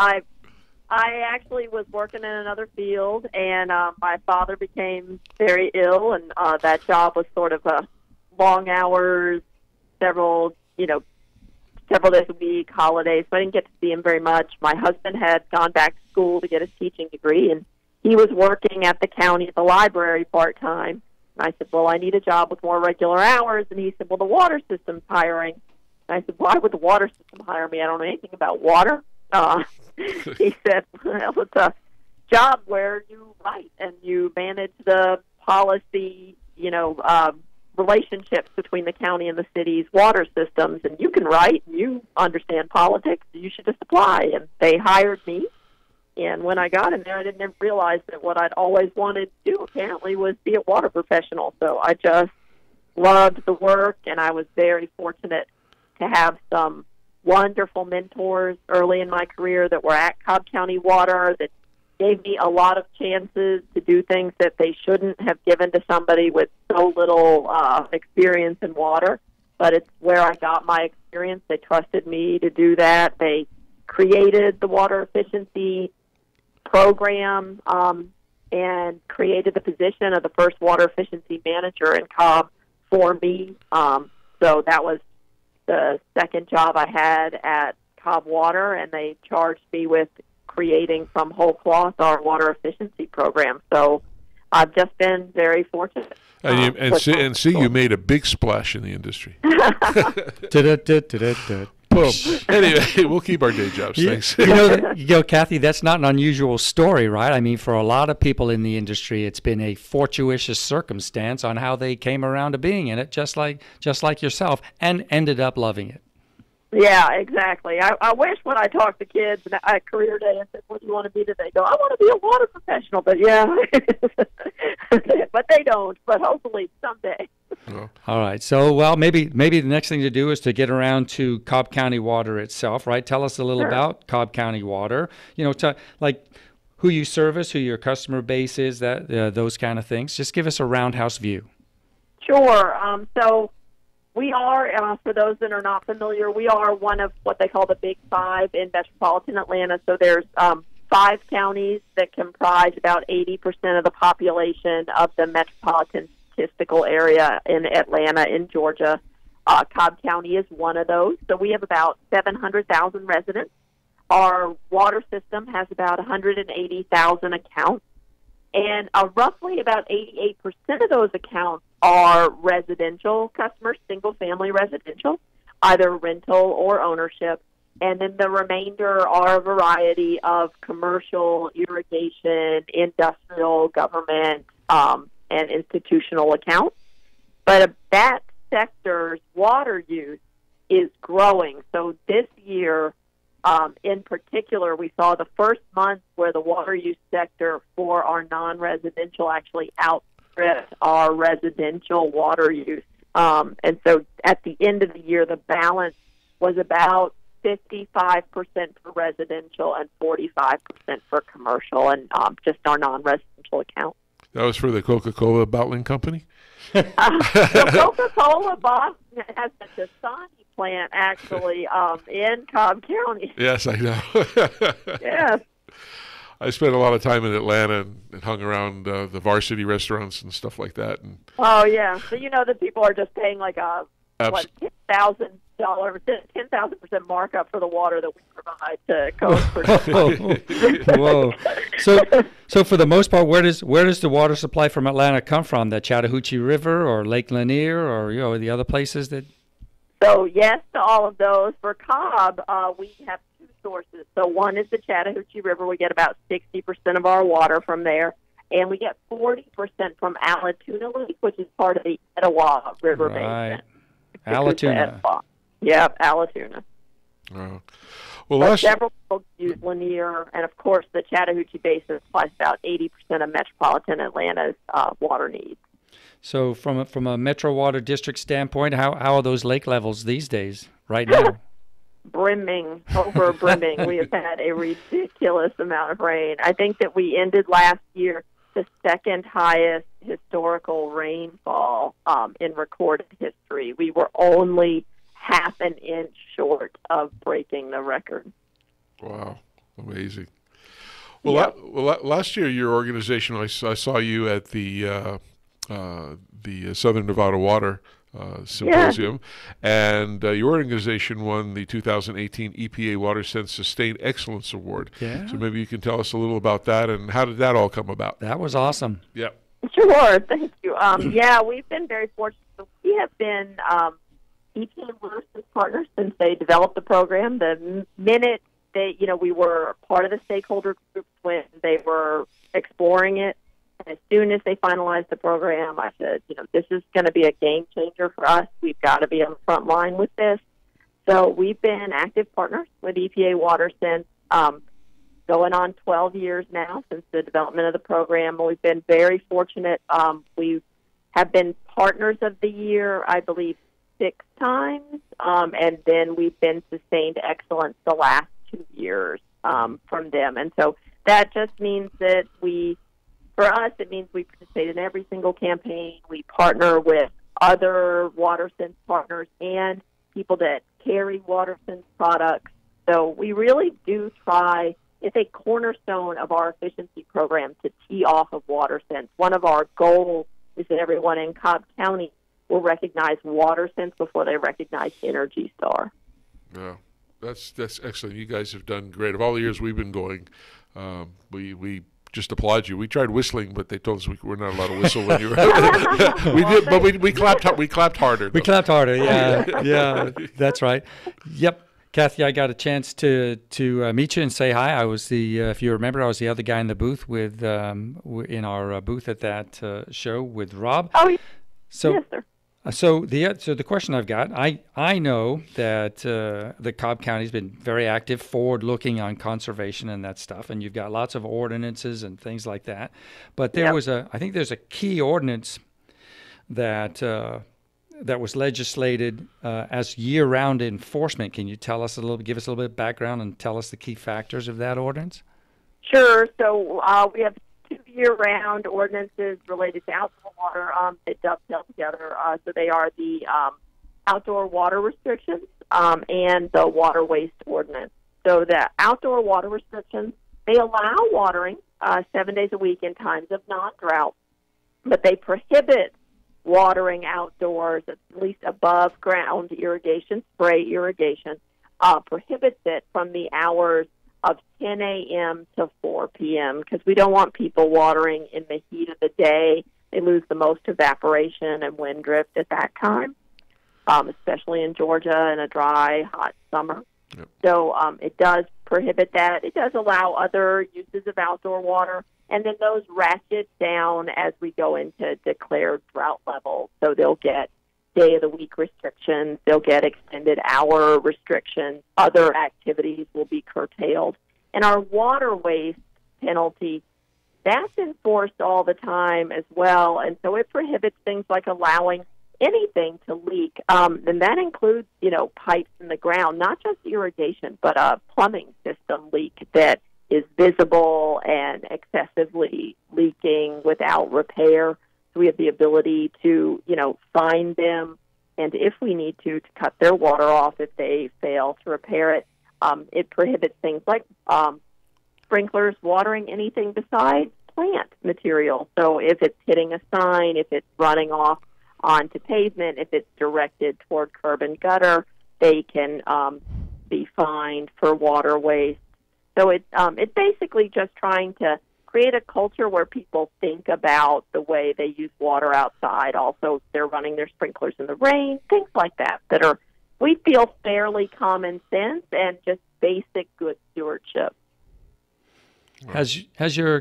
I actually was working in another field, and my father became very ill, and that job was sort of a long hours, several days a week, holidays. So I didn't get to see him very much. My husband had gone back to school to get his teaching degree, and he was working at the county at the library part-time. And I said, well, I need a job with more regular hours. And he said, well, the water system's hiring. And I said, why would the water system hire me? I don't know anything about water. He said, well, it's a job where you write and you manage the policy, relationships between the county and the city's water systems. And you can write and you understand politics. You should just apply. And they hired me. And when I got in there, I didn't realize that what I'd always wanted to do, apparently, was be a water professional. So I just loved the work, and I was very fortunate to have some wonderful mentors early in my career that were at Cobb County Water that gave me a lot of chances to do things that they shouldn't have given to somebody with so little experience in water. But it's where I got my experience. They trusted me to do that. They created the water efficiency program and created the position of the first water efficiency manager in Cobb for me. So that was the second job I had at Cobb Water, and they charged me with creating from whole cloth our water efficiency program. So I've just been very fortunate. And you made a big splash in the industry. Boom. Anyway, we'll keep our day jobs. Thanks. Kathy, that's not an unusual story, right? I mean, for a lot of people in the industry, it's been a fortuitous circumstance on how they came around to being in it, just like yourself, and ended up loving it. Yeah, exactly. I wish when I talk to kids at career day and said, what do you want to be today? They go, I want to be a water professional. But yeah, but they don't. But hopefully someday. Oh. All right. So, well, maybe the next thing to do is to get around to Cobb County Water itself, right? Tell us a little about Cobb County Water. Like who you service, who your customer base is, that those kind of things. Just give us a roundhouse view. Sure. So we are, for those that are not familiar, we are one of what they call the Big Five in metropolitan Atlanta. So there's 5 counties that comprise about 80% of the population of the metropolitan statistical area in Atlanta, in Georgia. Cobb County is one of those. So we have about 700,000 residents. Our water system has about 180,000 accounts, and roughly about 88% of those accounts are residential customers, single-family residential, either rental or ownership. And then the remainder are a variety of commercial, irrigation, industrial, government, and institutional accounts. But that sector's water use is growing. So this year, in particular, we saw the first month where the water use sector for our non-residential actually outstripped our residential water use. And so at the end of the year, the balance was about 55% for residential and 45% for commercial, and just our non-residential account. That was for the Coca-Cola bottling company? The Coca-Cola Boston has a Dasani plant, actually, in Cobb County. Yes, I know. Yes. I spent a lot of time in Atlanta and hung around the varsity restaurants and stuff like that. And Oh, yeah. So you know that people are just paying like a, $10,000, 10,000% markup for the water that we provide to Coke. Whoa. So for the most part, where does the water supply from Atlanta come from? The Chattahoochee River or Lake Lanier or the other places that? So yes to all of those. For Cobb, we have two sources. So one is the Chattahoochee River. We get about 60% of our water from there. And we get 40% from Allatoona Lake, which is part of the Etowah River Basin. Allatoona. Yep, Allatoona. Well, but several folks use Lanier, and of course the Chattahoochee Basin supplies about 80% of metropolitan Atlanta's water needs. So from a Metro Water District standpoint, how are those lake levels these days, right now? Brimming. We have had a ridiculous amount of rain. I think that we ended last year the second highest historical rainfall in recorded history. We were only half an inch short of breaking the record. Wow, amazing. Well, last year your organization, I saw you at the Southern Nevada Water Symposium, and your organization won the 2018 EPA WaterSense Sustained Excellence Award. Yeah. So maybe you can tell us a little about that and how did that all come about? That was awesome. Yeah. Sure, thank you. Yeah, we've been very fortunate. We have been EPA WaterSense partners since they developed the program. The minute we were part of the stakeholder groups when they were exploring it. As soon as they finalized the program, I said, this is going to be a game changer for us. We've got to be on the front line with this. So we've been active partners with EPA WaterSense going on 12 years now since the development of the program. We've been very fortunate. We have been Partners of the Year, I believe, 6 times, and then we've been Sustained Excellence the last 2 years from them. And so that just means that for us, it means we participate in every single campaign. We partner with other WaterSense partners and people that carry WaterSense products. So we really do try. It's a cornerstone of our efficiency program to tee off of WaterSense. One of our goals is that everyone in Cobb County will recognize WaterSense before they recognize Energy Star. Yeah, that's excellent. You guys have done great. Of all the years we've been going, we just applaud you. We tried whistling, but they told us we're not allowed to whistle when you were. We did, but we clapped. We clapped harder. We clapped harder. Yeah, yeah, that's right. Yep. Kathy, I got a chance to meet you and say hi. I was if you remember, I was the other guy in the booth with in our booth at that show with Rob. Oh, so, yes, sir. So the question I've got, I know that the Cobb County's been very active, forward-looking on conservation and that stuff, and you've got lots of ordinances and things like that. But there was I think there's a key ordinance that was legislated as year-round enforcement. Can you tell us give us a little bit of background and tell us the key factors of that ordinance? Sure. So we have 2 year-round ordinances related to outdoor water that dovetail together. So they are the outdoor water restrictions and the water waste ordinance. So the outdoor water restrictions, they allow watering 7 days a week in times of non-drought, but they prohibit watering outdoors, at least above ground irrigation, spray irrigation, prohibits it from the hours of 10 a.m. to 4 p.m. because we don't want people watering in the heat of the day. They lose the most evaporation and wind drift at that time, especially in Georgia in a dry, hot summer. Yep. So it does prohibit that. It does allow other uses of outdoor water, and then those ratchet down as we go into declared drought levels. So they'll get day-of-the-week restrictions. They'll get extended hour restrictions. Other activities will be curtailed. And our water waste penalty, that's enforced all the time as well. And so it prohibits things like allowing anything to leak. And that includes, pipes in the ground, not just irrigation, but a plumbing system leak that is visible and excessively leaking without repair. So we have the ability to, find them, and if we need to cut their water off if they fail to repair it. It prohibits things like sprinklers watering anything besides plant material. So if it's hitting a sign, if it's running off onto pavement, if it's directed toward curb and gutter, they can be fined for water waste. So it's basically just trying to create a culture where people think about the way they use water outside. Also, they're running their sprinklers in the rain, things like that are, we feel, fairly common sense and just basic good stewardship. Has your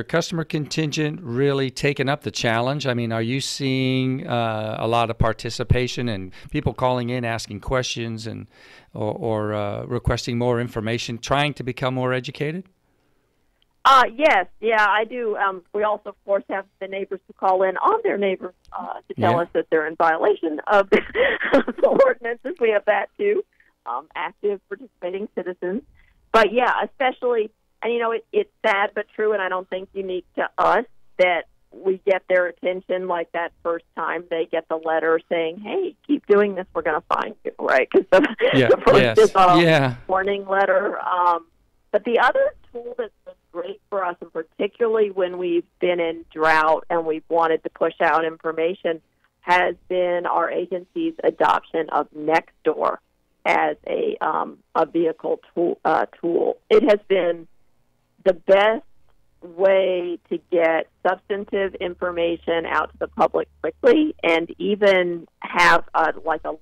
customer contingent really taken up the challenge? I mean, are you seeing a lot of participation and people calling in, asking questions, and or requesting more information, trying to become more educated? Yes, I do. We also, of course, have the neighbors who call in on their neighbors to tell us that they're in violation of the ordinances. We have that too, active participating citizens. But especially. And, it's sad but true, and I don't think unique to us, that we get their attention like that first time they get the letter saying, hey, keep doing this, we're going to find you, right? Because the first is a warning letter. But the other tool that's been great for us, and particularly when we've been in drought and we've wanted to push out information, has been our agency's adoption of Nextdoor as a vehicle tool. It has been the best way to get substantive information out to the public quickly, and even have a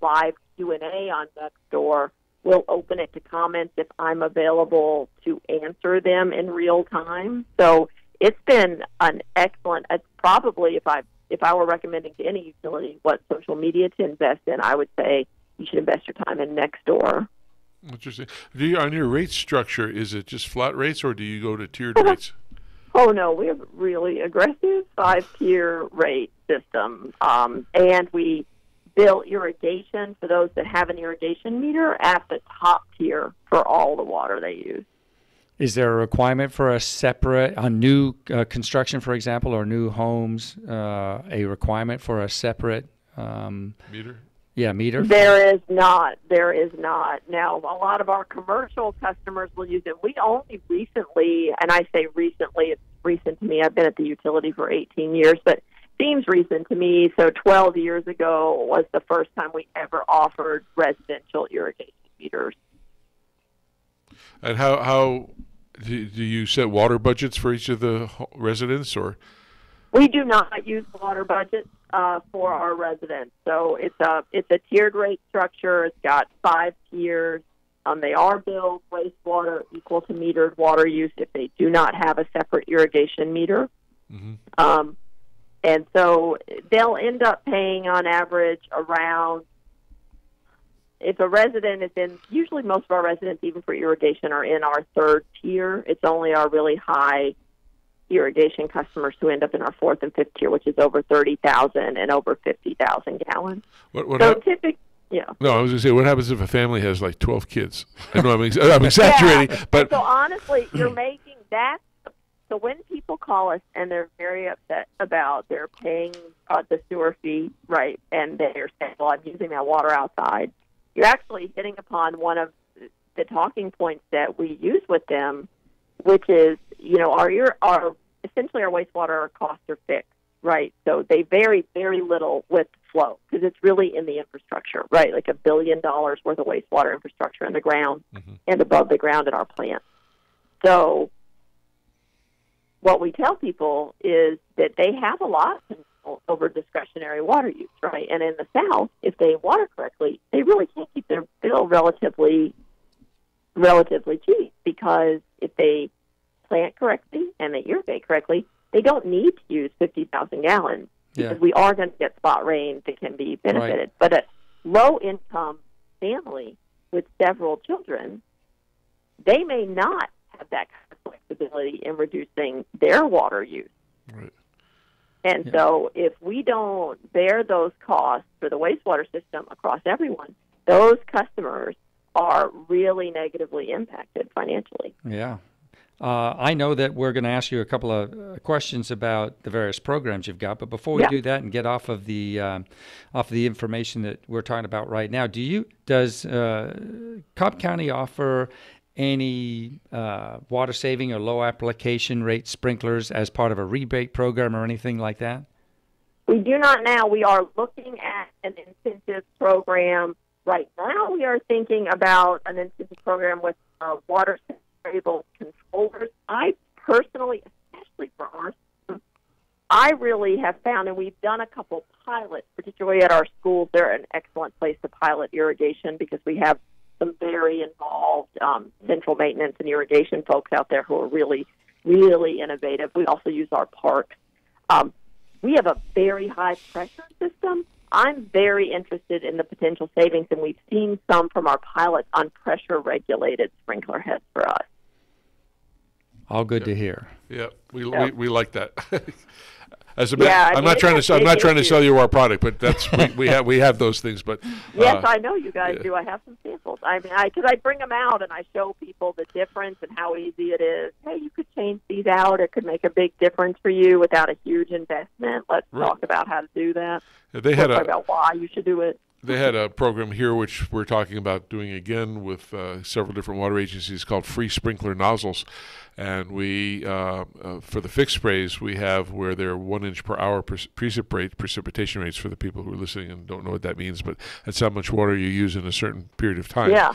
live Q&A on Nextdoor. We'll open it to comments if I'm available to answer them in real time. So it's been an excellent. It's probably, if I were recommending to any utility what social media to invest in, I would say you should invest your time in Nextdoor. Interesting. On your rate structure, is it just flat rates, or do you go to tiered rates? Oh, no, we have a really aggressive 5-tier rate system, and we bill irrigation for those that have an irrigation meter at the top tier for all the water they use. Is there a requirement for a separate, on new construction, for example, or new homes, a requirement for a separate meter? Yeah, meter? There is not. Now, a lot of our commercial customers will use it. We only recently, and I say recently, it's recent to me. I've been at the utility for 18 years, but it seems recent to me. So 12 years ago was the first time we ever offered residential irrigation meters. And how do you set water budgets for each of the residents, or? We do not use water budgets for our residents. So it's a tiered rate structure. It's got 5 tiers. They are billed wastewater equal to metered water use if they do not have a separate irrigation meter. Mm-hmm. And so they'll end up paying on average around, if a resident is in, usually most of our residents, even for irrigation, are in our 3rd tier. It's only our really high irrigation customers who end up in our 4th and 5th tier, which is over 30,000 and over 50,000 gallons. No, I was going to say, what happens if a family has like 12 kids? I know I'm exaggerating, but so honestly, you're making that. So when people call us and they're very upset about they're paying the sewer fee, right, and they're saying, well, I'm using that water outside, you're actually hitting upon one of the talking points that we use with them, which is, our essentially our wastewater costs are fixed, right? So they vary very little with flow because it's really in the infrastructure, right? Like $1 billion worth of wastewater infrastructure in the ground and above the ground at our plant. So what we tell people is that they have a lot of control over discretionary water use, right? And in the South, if they water correctly, they really can't keep their bill relatively cheap, because if they plant correctly and they irrigate correctly, they don't need to use 50,000 gallons, because we are going to get spot rain that can be benefited. Right. But a low-income family with several children, they may not have that kind of flexibility in reducing their water use. Right. And so if we don't bear those costs for the wastewater system across everyone, those customers are really negatively impacted financially. Yeah. I know that we're going to ask you a couple of questions about the various programs you've got, but before we do that and get off of the information that we're talking about right now, does Cobb County offer any water saving or low application rate sprinklers as part of a rebate program or anything like that? We do not now. We are looking at an incentive program. Right now, we are thinking about an incentive program with water variable controllers. I personally, especially for our system, I really have found, and we've done a couple pilots, particularly at our schools. They're an excellent place to pilot irrigation, because we have some very involved central maintenance and irrigation folks out there who are really, really innovative. We also use our parks. We have a very high pressure system. I'm very interested in the potential savings, and we've seen some from our pilots on pressure-regulated sprinkler heads for us. All good to hear. Yeah, we like that. I'm not trying to sell you our product, but that's we have those things. But yes, I know you guys do. I have some samples. I mean, because I bring them out and I show people the difference and how easy it is. Hey, you could change these out. It could make a big difference for you without a huge investment. Let's talk about how to do that. They had about why you should do it. They had a program here, which we're talking about doing again with several different water agencies, called free sprinkler nozzles. And we, for the fixed sprays, we have where they're 1 inch per hour precipitation rates for the people who are listening and don't know what that means, but that's how much water you use in a certain period of time. Yeah.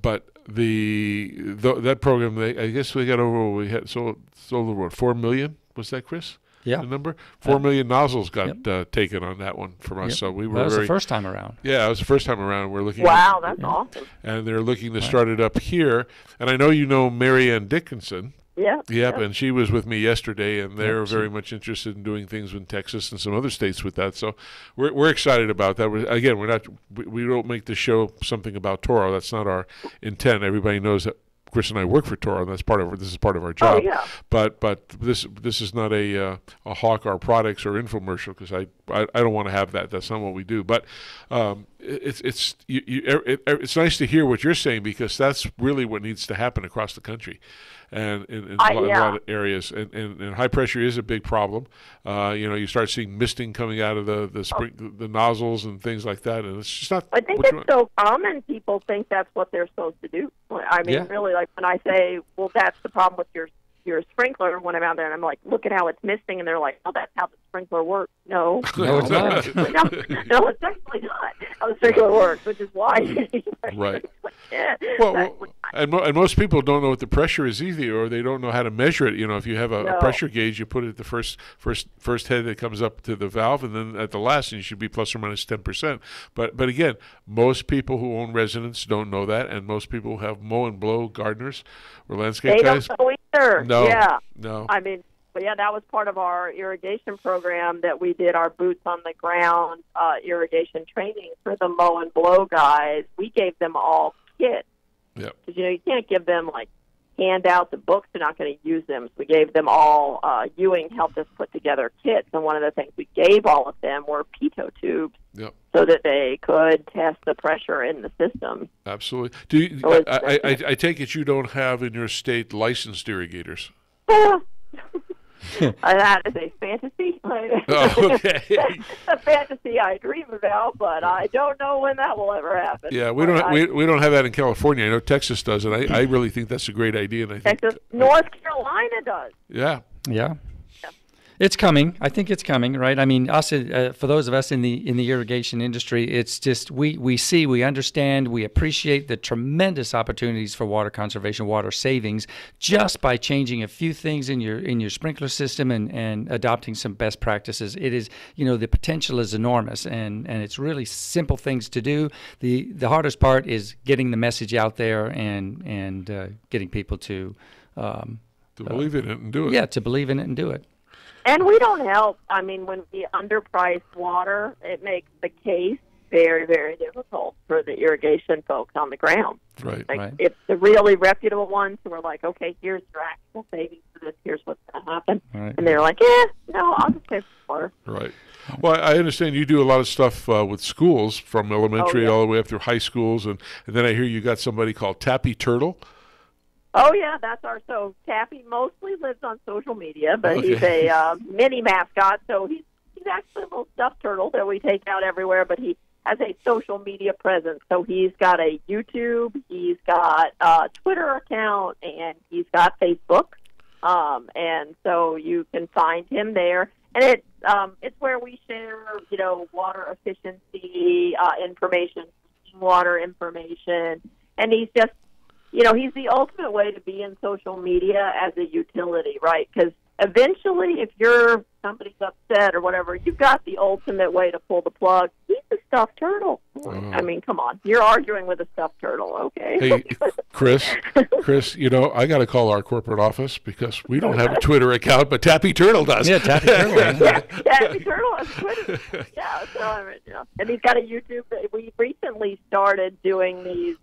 But that program, I guess we got over, we had sold over, what, 4 million? Was that, Chris? Yeah. The number? 4 million nozzles got taken on that one from us. So we were that was the first time around. Yeah, it was the first time around. We're looking. Wow, that's awesome. And they're looking to start it up here. And I know you know Mary Ann Dickinson. Yeah. Yep, and she was with me yesterday, and they're very much interested in doing things in Texas and some other states with that. So we're excited about that. Again, we don't make the show something about Toro. That's not our intent. Everybody knows that Chris and I work for Toro, and this is part of our job. Oh, yeah. But this is not a hawk our products or infomercial, because I don't want to have that. That's not what we do. But it's nice to hear what you're saying, because that's really what needs to happen across the country, and in a lot of areas. And high pressure is a big problem. You start seeing misting coming out of the nozzles and things like that, and it's just not. I think it's so common. People think that's what they're supposed to do. I mean, really, like when I say, "Well, that's the problem with your sprinkler," when I'm out there and I'm like, "Look at how it's misting," and they're like, "Oh, that's how the sprinkler works." No, no, it's not. No, it's actually not how the sprinkler works, which is why. Right. Well, and most people don't know what the pressure is either, or they don't know how to measure it. If you have a pressure gauge, you put it at the first head that comes up to the valve, and then at the last, and you should be plus or minus 10%. But again, most people who own residences don't know that, and most people who have mow and blow gardeners or landscape guys. They don't know either. No. Yeah. No. I mean. But yeah, that was part of our irrigation program that we did, our boots on the ground irrigation training for the mow and blow guys. We gave them all kits. Yep. Because, you can't give them, handouts and books. They're not going to use them. So we gave them all, Ewing helped us put together kits. And one of the things we gave all of them were pitot tubes. Yep. So that they could test the pressure in the system. Absolutely. I take it you don't have in your state licensed irrigators. That is a fantasy. Okay. It's a fantasy I dream about, but I don't know when that will ever happen. Yeah, we don't have that in California. I know Texas does, and I really think that's a great idea. And I think North Carolina does. Yeah. Yeah. It's coming. I think it's coming, right? I mean, us for those of us in the irrigation industry, it's just we see, we understand, we appreciate the tremendous opportunities for water conservation, water savings, just by changing a few things in your sprinkler system and adopting some best practices. It is, the potential is enormous, and it's really simple things to do. The hardest part is getting the message out there and getting people to believe in it and do it. Yeah, to believe in it and do it. And we don't help. I mean, when we underprice water, it makes the case very, very difficult for the irrigation folks on the ground. Right. It's the really reputable ones who are like, okay, here's your actual savings for this. Here's what's going to happen. Right. And they're like, no, I'll just pay for water. Right. Well, I understand you do a lot of stuff with schools, from elementary all the way up through high schools, and then I hear you got somebody called Tappy Turtle. Oh, yeah, so Tappy mostly lives on social media, but he's a mini mascot, so he's actually a little stuffed turtle that we take out everywhere, but he has a social media presence. So he's got a YouTube, he's got a Twitter account, and he's got Facebook, and so you can find him there. And it's where we share, water efficiency information, water information, and he's just, he's the ultimate way to be in social media as a utility, right? Because eventually, if somebody's upset or whatever, you've got the ultimate way to pull the plug. He's a stuffed turtle. I mean, come on. You're arguing with a stuffed turtle, okay? Hey, Chris, I got to call our corporate office because we don't have a Twitter account, but Tappy Turtle does. Yeah, Tappy Turtle. Tappy Turtle has Twitter. Yeah, so, and he's got a YouTube. We recently started doing these.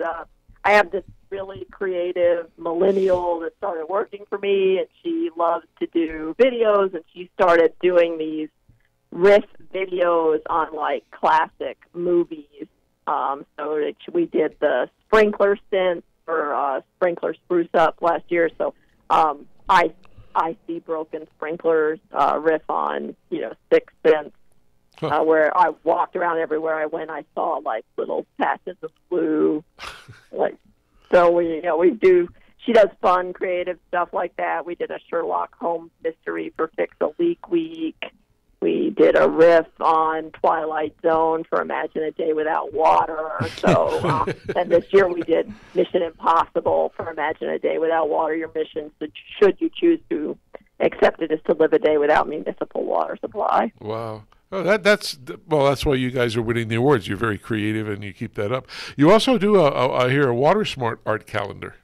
I have this really creative millennial that started working for me, and she loves to do videos, and she started doing these riff videos on like classic movies. So we did the sprinkler stint for Sprinkler Spruce Up last year. So I See Broken Sprinklers riff on Sixth Sense. Where I walked around everywhere I went, I saw like little patches of blue, so we do. She does fun, creative stuff like that. We did a Sherlock Holmes mystery for Fix a Leak Week. We did a riff on Twilight Zone for Imagine a Day Without Water. So, and this year we did Mission Impossible for Imagine a Day Without Water. Your mission, should you choose to accept it, is to live a day without municipal water supply. Wow. Oh, that's why you guys are winning the awards. You're very creative, and you keep that up. You also do a Water Smart art calendar.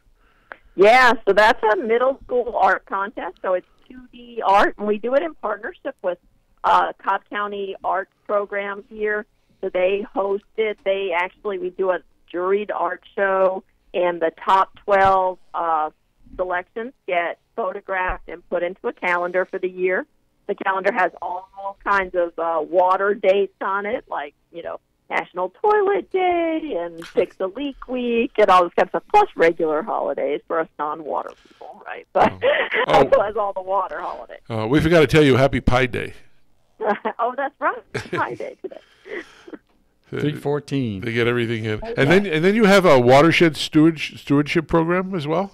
Yeah, so that's a middle school art contest. So it's 2D art, and we do it in partnership with Cobb County Arts Program here. So they host it. We do a juried art show, and the top 12 selections get photographed and put into a calendar for the year. The calendar has all kinds of water dates on it, like, National Toilet Day and Fix a Leak Week and all this kind of stuff, plus regular holidays for us non-water people, right? But also has all the water holidays. We forgot to tell you Happy Pie Day. Oh, that's right. Pie Day today. 3/14. They get everything in. And then you have a watershed stewardship program as well?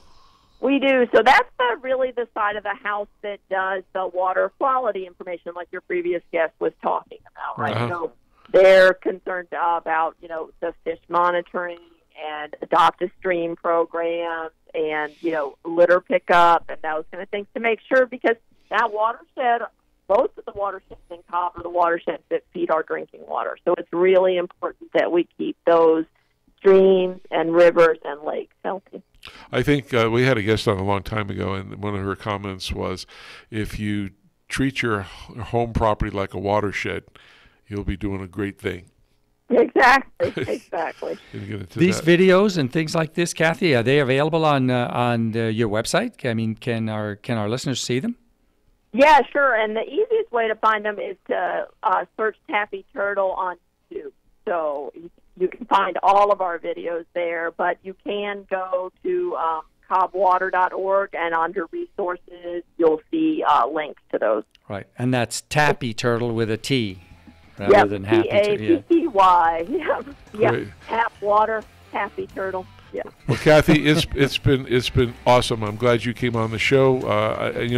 We do. So that's really the side of the house that does the water quality information, like your previous guest was talking about, right? Uh-huh. So they're concerned about, the fish monitoring and adopt-a-stream programs and, litter pickup and those kind of things to make sure, because that watershed, both of the watersheds in Cobb are the watersheds that feed our drinking water. So it's really important that we keep those streams and rivers and lakes healthy. I think we had a guest on a long time ago, and one of her comments was, if you treat your home property like a watershed, you'll be doing a great thing. Exactly. These videos and things like this, Kathy, are they available on your website? I mean, can our listeners see them? Yeah, sure. And the easiest way to find them is to search Tappy Turtle on YouTube. So you can find all of our videos there, but you can go to cobbwater.org, and under resources, you'll see links to those. Right, and that's Tappy Turtle with a T rather than Happy Turtle. Tappy. Yeah. Tap Water, Tappy Turtle. Yeah. Well, Kathy, it's been awesome. I'm glad you came on the show.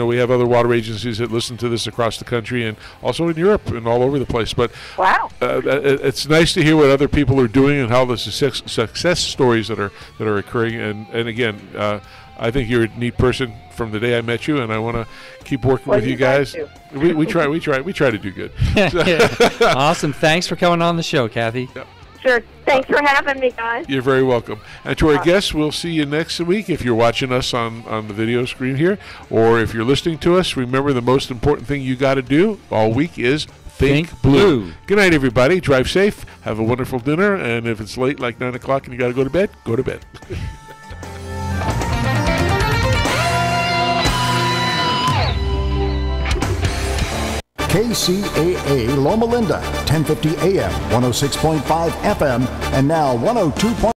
We have other water agencies that listen to this across the country and also in Europe and all over the place. But wow, it's nice to hear what other people are doing and how the success stories that are occurring. And again, I think you're a neat person from the day I met you, and I want to keep working with you guys. We try to do good. Awesome. Thanks for coming on the show, Kathy. Yep. Sure. Thanks for having me, guys. You're very welcome. And to our guests, we'll see you next week if you're watching us on the video screen here, or if you're listening to us. Remember, the most important thing you got to do all week is Think Blue. Good night, everybody. Drive safe. Have a wonderful dinner. And if it's late, like 9 o'clock, and you got to go to bed, go to bed. KCAA Loma Linda, 1050 AM, 106.5 FM, and now 102.